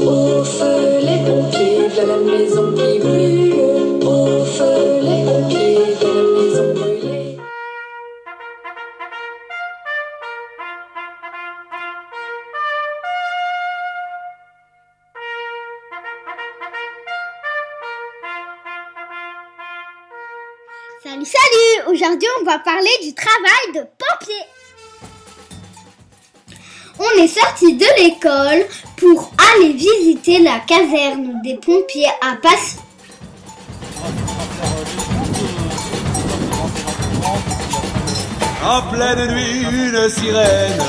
Au feu les pompiers de la maison qui brûle. Au feu les pompiers de la maison brûlée. Salut, salut! Aujourd'hui, on va parler du travail de pompier. On est sorti de l'école pour aller visiter la caserne des pompiers à Passy. En pleine nuit, une sirène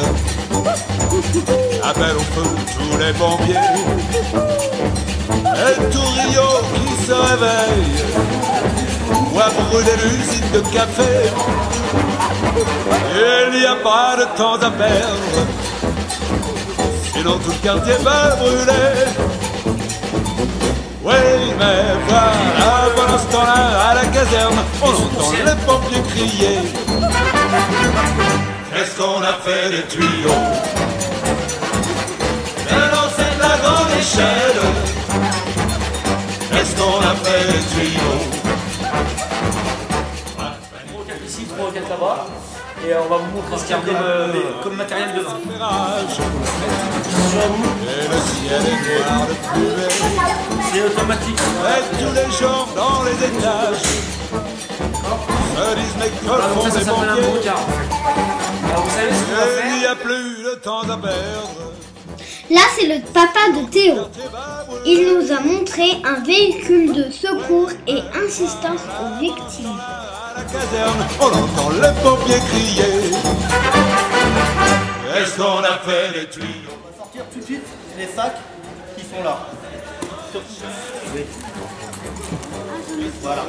appelle au feu tous les pompiers. Et tout Rio qui se réveille voit brûler l'usine de café. Il n'y a pas de temps à perdre, sinon tout le quartier va brûler. Oui, mais voilà, pendant ce temps-là, à la caserne, on entend les pompiers crier. Qu'est-ce qu'on a fait des tuyaux? Bien lancé de la grande échelle. Qu'est-ce qu'on a fait des tuyaux? 3 ou 4 ici, 3 ou 4 là-bas. Et on va vous montrer ce qu'il y a comme matériel devant. Et le ciel est noir de pluie. C'est automatique. Et tous les gens dans les étages se disent mais que Alors font ça des s'appelle un pompiers? brocard. Alors vous savez ce qu'on va Il n'y faire? a plus de temps à perdre. Là, c'est le papa de Théo. Il nous a montré un véhicule de secours et assistance aux victimes. À la caserne, on entend les pompiers crier. Qu'est-ce qu'on a fait des tuyaux? On va sortir tout de suite les sacs qui sont là. Oui. Voilà.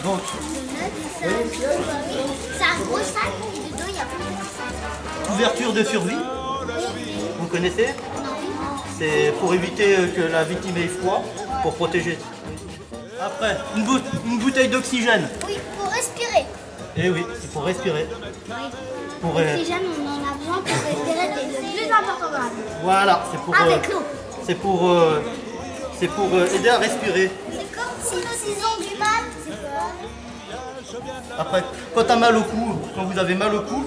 Donc, C'est un gros sac et dedans, il y a plein de sacs. couverture de survie. Vous connaissez? C'est pour éviter que la victime ait froid, pour protéger. Après, une bouteille d'oxygène. Oui, pour respirer. Eh oui, c'est pour respirer. Pour, L'oxygène, on en a besoin pour respirer, c'est le plus important dans la vie. voilà, c'est pour, Avec l'eau. c'est pour aider à respirer. C'est comme s'ils ont du mal. Après, quand t'as mal au cou, quand vous avez mal au cou,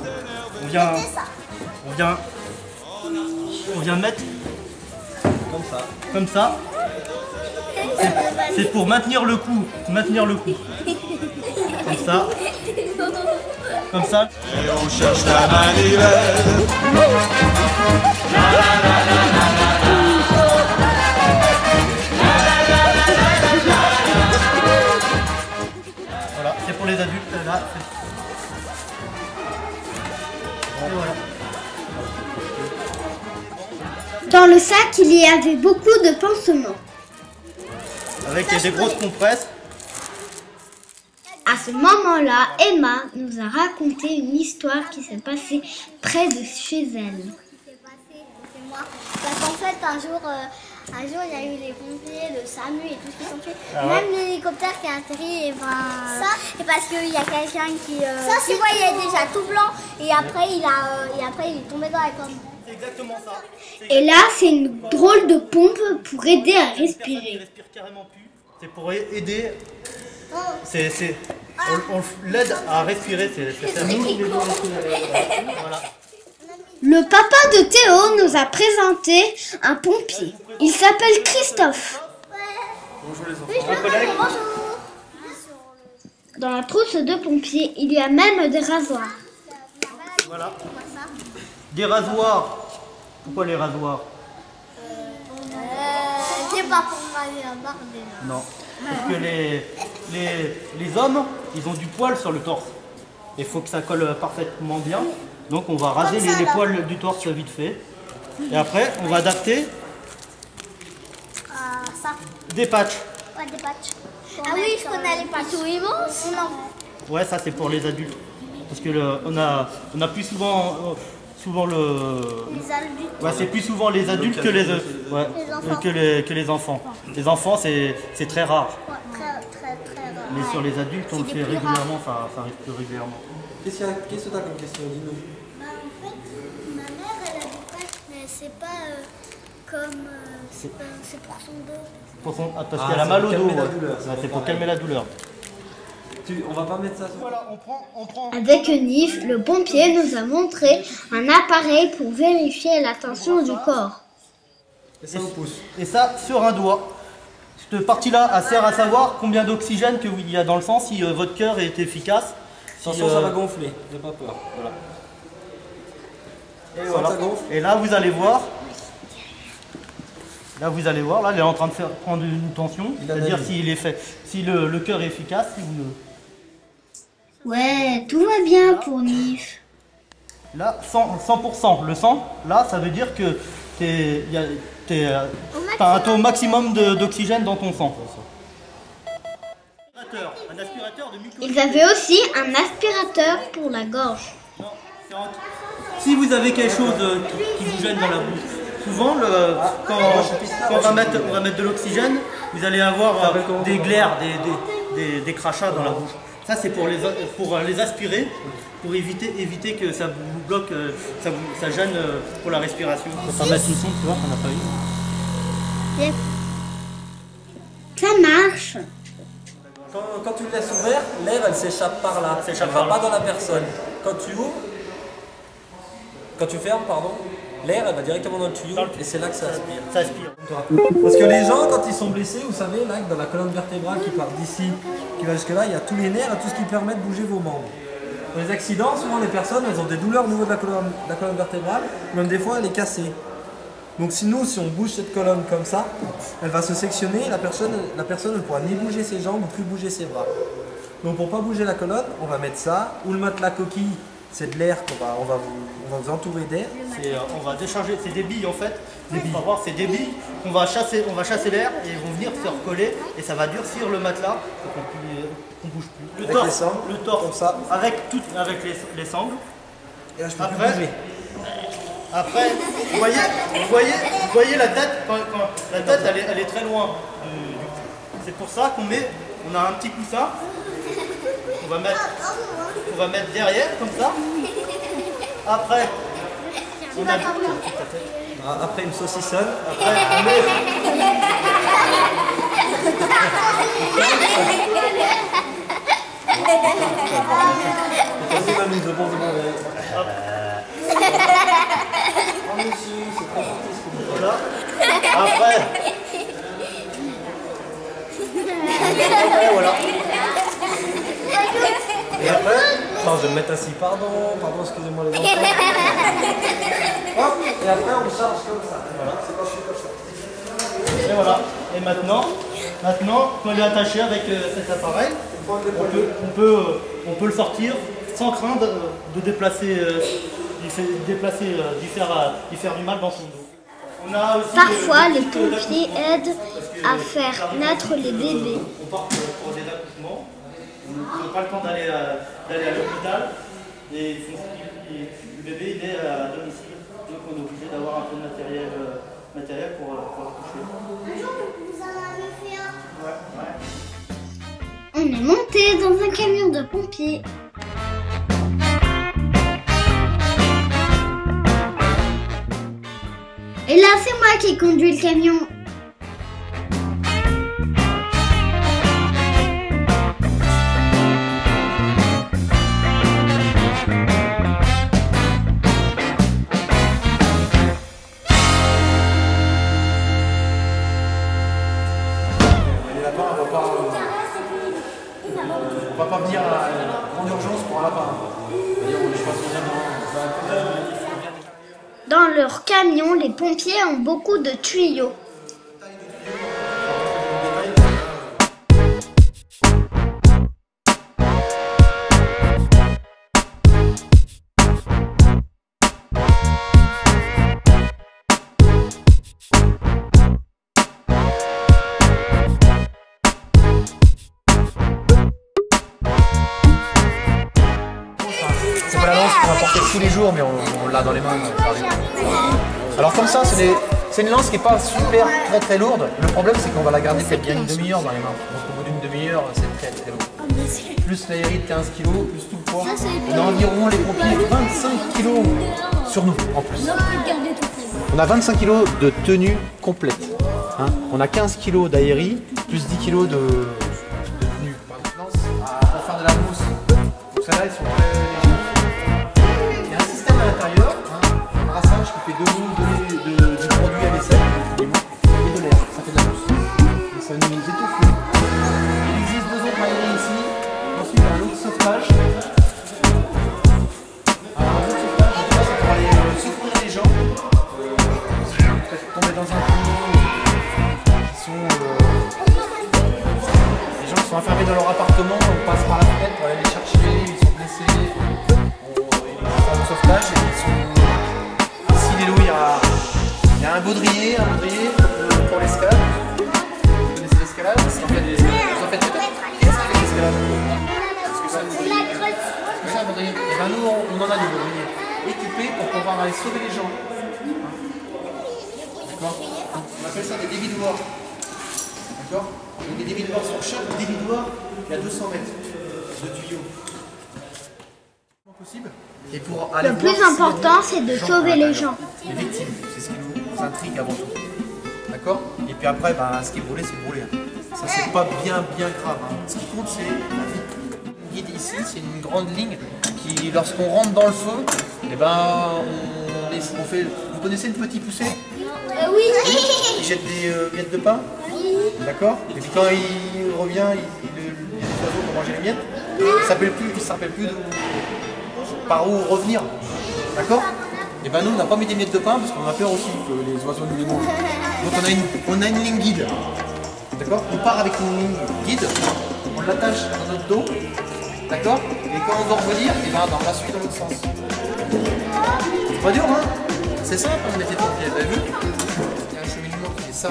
on vient mettre comme ça. C'est pour maintenir le coup, Comme ça. Et on cherche la manivelle. Voilà, c'est pour les adultes là. Et voilà. Dans le sac, il y avait beaucoup de pansements. Avec des grosses compresses. À ce moment-là, Emma nous a raconté une histoire qui s'est passée près de chez elle. S'est passé chez moi. Parce qu'en fait, un jour, il y a eu les pompiers, le SAMU et tout ce qui sont tués. Même l'hélicoptère qui a atterri, et et parce qu'il y a quelqu'un qui voyait déjà tout blanc et après il est tombé dans la corde. C'est exactement ça. Et là, c'est une drôle de pompe pour aider à respirer. Il respire carrément plus. C'est pour aider. On l'aide à respirer. C'est nous qui l'aidons à respirer. Voilà. Le papa de Théo nous a présenté un pompier. Il s'appelle Christophe. Un collègue. Dans la trousse de pompiers, il y a même des rasoirs. Voilà. Des rasoirs. Pourquoi les rasoirs? C'est pas pour raser la barbe déjà. Non. Parce que les hommes, ils ont du poil sur le torse. Il faut que ça colle parfaitement bien. Donc on va raser les poils du torse vite fait. Et après, on va adapter Ça. des patchs. Ouais, des patchs. Ah oui, je connais les patchs. Tout immenses. Ouais, ça c'est pour les adultes. Parce que on a plus souvent Les adultes. Ouais, c'est plus souvent les adultes que les enfants. que les enfants. Les enfants, c'est très rare. Ouais, très rare. Mais sur les adultes, on le fait régulièrement, ça arrive plus régulièrement. Qu'est-ce que tu as comme question, dis-nous? Bah, en fait, ma mère, elle a des pattes, mais c'est pas comme. C'est pour son dos. Parce qu'elle a mal au dos. C'est pour ouais. calmer la douleur. On va pas mettre ça sur... Voilà, on prend. Avec Nif, le pompier nous a montré un appareil pour vérifier la tension du corps. Et ça au pouce. Et ça sur un doigt. Cette partie-là, elle sert à savoir combien d'oxygène qu'il y a dans le sang, si votre cœur est efficace. Attention, ça va gonfler, n'aie pas peur. Voilà. Et voilà. Ça gonfle. Et là, vous allez voir. Là, vous allez voir, là, il est en train de prendre une tension. C'est-à-dire si le cœur est efficace, si vous ne... Ouais, tout va bien pour Nif. Là, 100%. Le sang, là, ça veut dire que t'as un taux maximum d'oxygène dans ton sang. Un aspirateur de muqueuse. Ils avaient aussi un aspirateur pour la gorge. Si vous avez quelque chose qui vous gêne dans la bouche, souvent, quand on va mettre de l'oxygène, vous allez avoir des glaires, des crachats dans la bouche. Ça, c'est pour les aspirer, pour éviter que ça vous bloque, ça gêne pour la respiration. On va pas mettre une sonde, tu vois, qu'on n'a pas eu. Ça marche. Quand tu le laisses ouvert, l'air elle s'échappe par là. Elle ne va pas dans la personne. Quand tu ouvres, quand tu fermes, pardon, l'air elle va directement dans le tuyau et c'est là que ça aspire. Ça aspire. Parce que les gens, quand ils sont blessés, vous savez, là, dans la colonne vertébrale qui part d'ici, qui va jusque là, il y a tous les nerfs et tout ce qui permet de bouger vos membres. Dans les accidents, souvent les personnes, elles ont des douleurs au niveau de la colonne vertébrale, même des fois elle est cassée. Donc si on bouge cette colonne comme ça, elle va se sectionner et la personne ne pourra ni bouger ses jambes ou plus bouger ses bras. Donc pour ne pas bouger la colonne, on va mettre ça, ou le matelas coquille, c'est de l'air on va vous entourer d'air. On va décharger, c'est des billes en fait. On va voir, c'est des billes qu'on va chasser l'air et ils vont venir se recoller et ça va durcir le matelas pour qu'on bouge plus. Le torse, comme ça. avec les sangles. Et là je peux plus bouger. Après, vous voyez la tête, quand la tête elle est très loin. C'est pour ça on a un petit coussin qu'on va mettre derrière comme ça. Après, après une saucissonne. Après, on met... Voilà. Après, voilà. Et après, attends, je vais me mettre assis, pardon, excusez-moi les enfants. Hop, et après on charge comme ça. Voilà, c'est quand je suis comme ça. Et voilà. Et maintenant, quand il est attaché avec cet appareil, on peut le sortir sans craindre de déplacer, d'y faire du mal dans son dos. On a aussi Parfois, les pompiers aident à faire naître les bébés. On part pour des accouchements. On n'a pas le temps d'aller à l'hôpital. Et le bébé il est à domicile. Donc on est obligé d'avoir un peu de matériel pour accoucher. Un jour, vous en avez fait un. On est monté dans un camion de pompiers. Et là, c'est moi qui conduis le camion. On va pas venir en urgence pour un lapin. Dans leur camion, les pompiers ont beaucoup de tuyaux. C'est pas la lance qu'on va porter tous les jours, mais on l'a dans les mains. Ça arrive. Alors comme ça, c'est une lance qui n'est pas super très lourde. Le problème, c'est qu'on va la garder peut-être bien une demi-heure dans les mains. Donc au bout d'une demi-heure, meilleur, c'est très très lourd. Plus l'aérie de 15 kg, plus tout le poids. On a environ, les pompiers, 25 kg sur nous en plus. On a 25 kg de tenue complète. Hein. On a 15 kg d'aérie, plus 10 kg de tenue. Pour faire de la mousse. Donc celles-là, elles sont très légères. Il y a un système à l'intérieur, un brassage qui fait de l'eau, du produit à vaisselle, et de l'air. Ça fait de la mousse. Et ça nous étouffe. Il existe 2 autres aéries ici. Ensuite, un autre sauvetage. Alors, un autre sauvetage, c'est pour aller secourir les gens. Peut-être tomber dans un trou. Les gens qui sont enfermés dans leur appartement, on passe par la fenêtre pour aller les chercher, ils sont blessés. Ils font le sauvetage et ils sont. Ici, les loups, il y a un baudrier pour l'escalade. Vous connaissez l'escalade? Vous en faites peut-être? Qu'est-ce que c'est l'escalade? Est-ce que c'est un baudrier? Est-ce que c'est un baudrier? Et bien nous, on en a des baudriers équipés pour pouvoir aller sauver les gens. D'accord? On appelle ça des dévidoirs. D'accord? Il y a des dévidoirs sur chaque dévidoir, il y a 200 mètres de tuyaux. Possible. Et pour aller le plus important, c'est de sauver les gens. Les victimes, c'est ce qui nous intrigue avant tout. D'accord? Et puis après, bah, ce qui est brûlé, c'est brûlé. Ça, c'est pas bien grave. Hein. Ce qui compte, c'est la vie. Le guide ici, c'est une grande ligne qui, lorsqu'on rentre dans le feu, eh ben, on fait. Vous connaissez le petit poussé? Oui. Il jette des miettes de pain. D'accord? Et puis quand il revient, les oiseaux vont manger les miettes. Il ne se rappelle plus par où revenir. D'accord? Et ben nous, on n'a pas mis des miettes de pain parce qu'on a peur aussi que les oiseaux nous les mangent. Donc on a une ligne guide. D'accord? On part avec une ligne guide, on l'attache dans notre dos. D'accord? Et quand on doit revenir, et ben, on la suit dans l'autre sens. C'est pas dur, hein? C'est simple, on était pompiers, vous avez vu? Il y a un cheminement qui fait ça.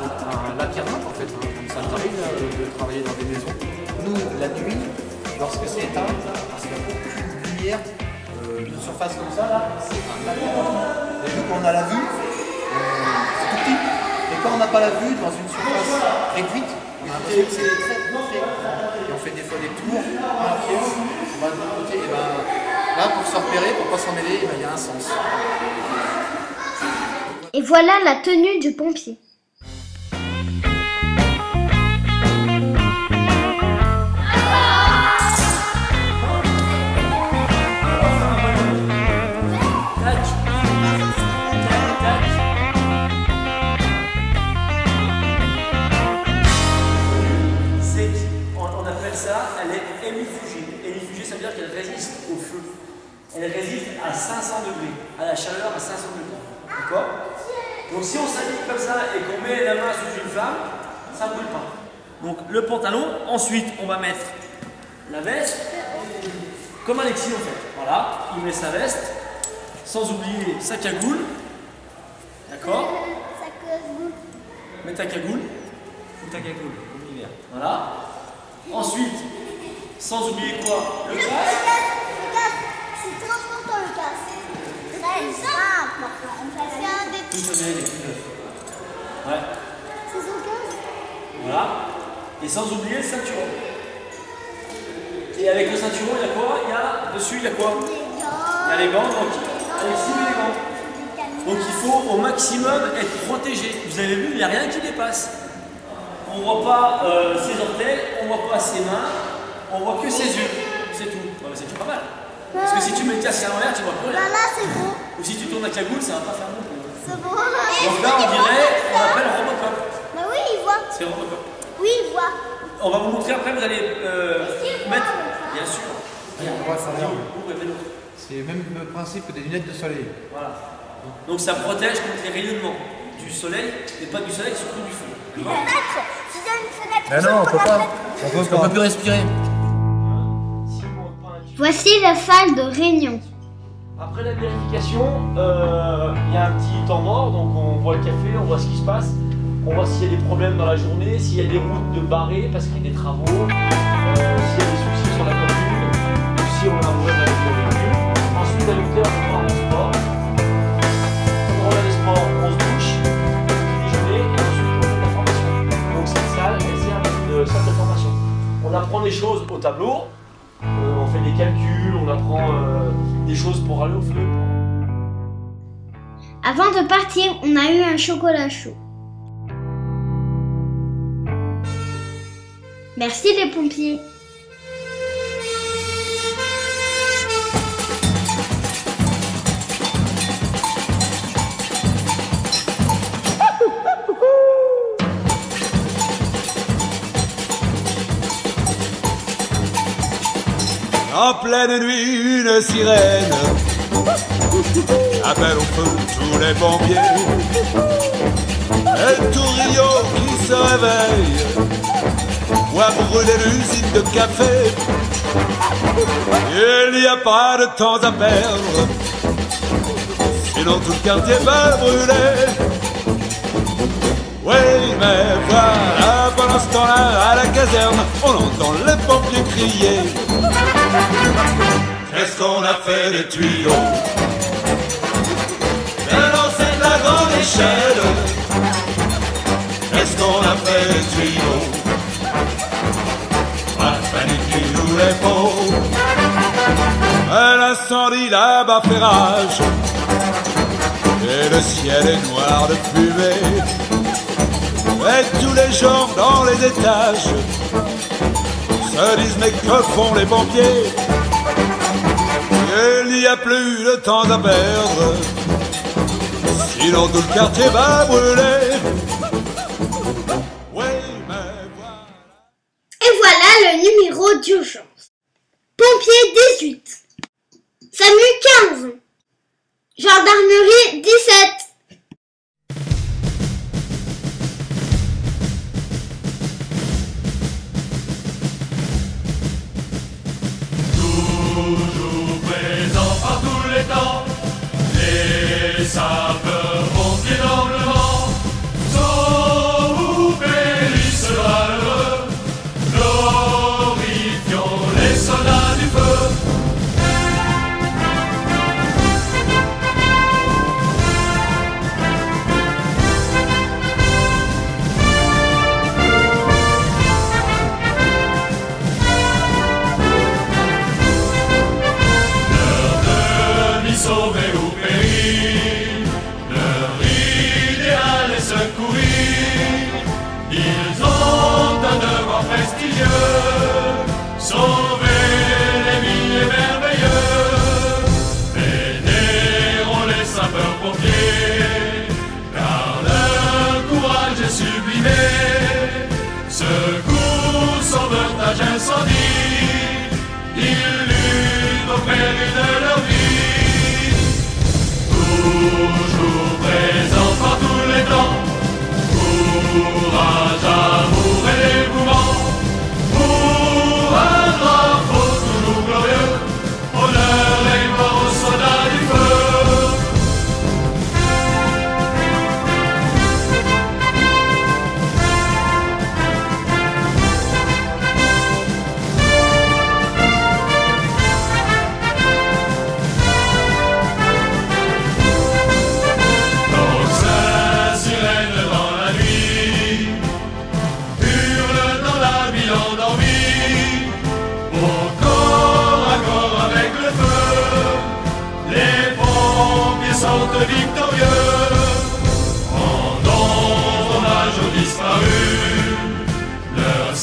Un labyrinthe en fait, hein. Ça nous arrive de travailler dans des maisons. Nous, la nuit, lorsque c'est éteint, parce qu'il n'y a aucune lumière de surface comme ça, là, c'est un labyrinthe. Et vu qu'on a la vue, c'est tout petit. Et quand on n'a pas la vue dans une surface réduite, on a l'impression que c'est très grand. Et on fait des fois des tours à la pièce, on va de l'autre côté, et ben, là pour se repérer, pour ne pas s'en mêler, il y a un sens. Et voilà la tenue du pompier. Elle est hémifugée. Hémifugée, ça veut dire qu'elle résiste au feu. Elle résiste à 500 degrés, à la chaleur à 500 degrés. D'accord? Donc si on s'habille comme ça et qu'on met la main sous une flamme, ça ne brûle pas. Donc le pantalon, ensuite on va mettre la veste, comme Alexis en fait. Voilà, il met sa veste, sans oublier sa cagoule. D'accord? Mets ta cagoule. Ou ta cagoule, comme l'hiver. Voilà. Ensuite, sans oublier quoi? Le casque. C'est trop important le casque. Très important. Tout ça vient avec ouais. C'est son casque. Voilà. Et sans oublier le ceinturon. Et avec le ceinturon, il y a quoi? Dessus, il y a quoi? Il y a les gants, donc Alexis met les gants. Donc il faut au maximum être protégé. Vous avez vu, il n'y a rien qui dépasse. On ne voit pas ses orteils, on ne voit pas ses mains, on voit que ses yeux. C'est tout. Ouais, c'est tout pas mal. Parce que si tu mets le casque à l'envers, tu ne vois plus rien. Là, c'est beau. Ou si tu tournes la cagoule, ça ne va pas faire bon. C'est beau. Donc là, on dirait, on appelle Robocop. Bah oui, il voit. C'est Robocop. Oui, il voit. On va vous montrer après, vous allez mettre. Bien sûr. Ouais, ça vient. C'est même le principe que des lunettes de soleil. Voilà. Donc ça protège contre les rayonnements du soleil, et pas du soleil, surtout du feu. Une fenêtre. S'il y a une fenêtre. Mais non, on peut pas. On peut plus respirer. Voici la salle de réunion. Après la vérification, il y a un petit temps mort, donc on voit le café, on voit ce qui se passe, on voit s'il y a des problèmes dans la journée, s'il y a des routes de barrées parce qu'il y a des travaux, s'il y a des soucis sur la commune, ou si on a un problème avec le véhicule. Ensuite, à 8h, on part en sport. Quand on revient des sports, on se douche, déjeuner, et ensuite on fait de la formation. Donc cette salle, apprend des choses au tableau, on fait des calculs, on apprend des choses pour aller au feu. Avant de partir, on a eu un chocolat chaud. Merci les pompiers. En pleine nuit, une sirène appelle au feu tous les pompiers. Et tout Rio qui se réveille voit brûler l'usine de café. Il n'y a pas de temps à perdre, sinon tout le quartier va brûler. Oui, mais voilà, pendant ce temps-là, à la caserne, on entend les pompiers crier. Qu'est-ce qu'on a fait des tuyaux? Bien lancé de la grande échelle. Qu'est-ce qu'on a fait des tuyaux? Pas de panique qui nous les faut. L'incendie là-bas fait rage, et le ciel est noir de fumée. Et tous les gens dans les étages se disent mais que font les pompiers? Il n'y a plus de temps à perdre, sinon tout le quartier va brûler. Oui, mais voilà. Et voilà le numéro d'urgence. Pompier 18. SAMU 15. Gendarmerie 17. Toujours présent par tous les temps, les sapeurs-pompiers dans le vent, sauve ou périssent malheureux, glorifions les soldats du feu. Sauver ou périr, leur idéal est secourir. Ils ont un devoir prestigieux, sauver les vies merveilleux. Vénérons les sapeurs-pompiers, car leur courage est sublimé. Secours, sauvetage, incendie, ils luttent au péril de leur vie. Toujours présent par tous les temps, courage, amour et dévouement, pour un drapeau toujours glorieux, honneur et gloire aux soldats du feu. Victorieux, rendons hommage aux disparus, leur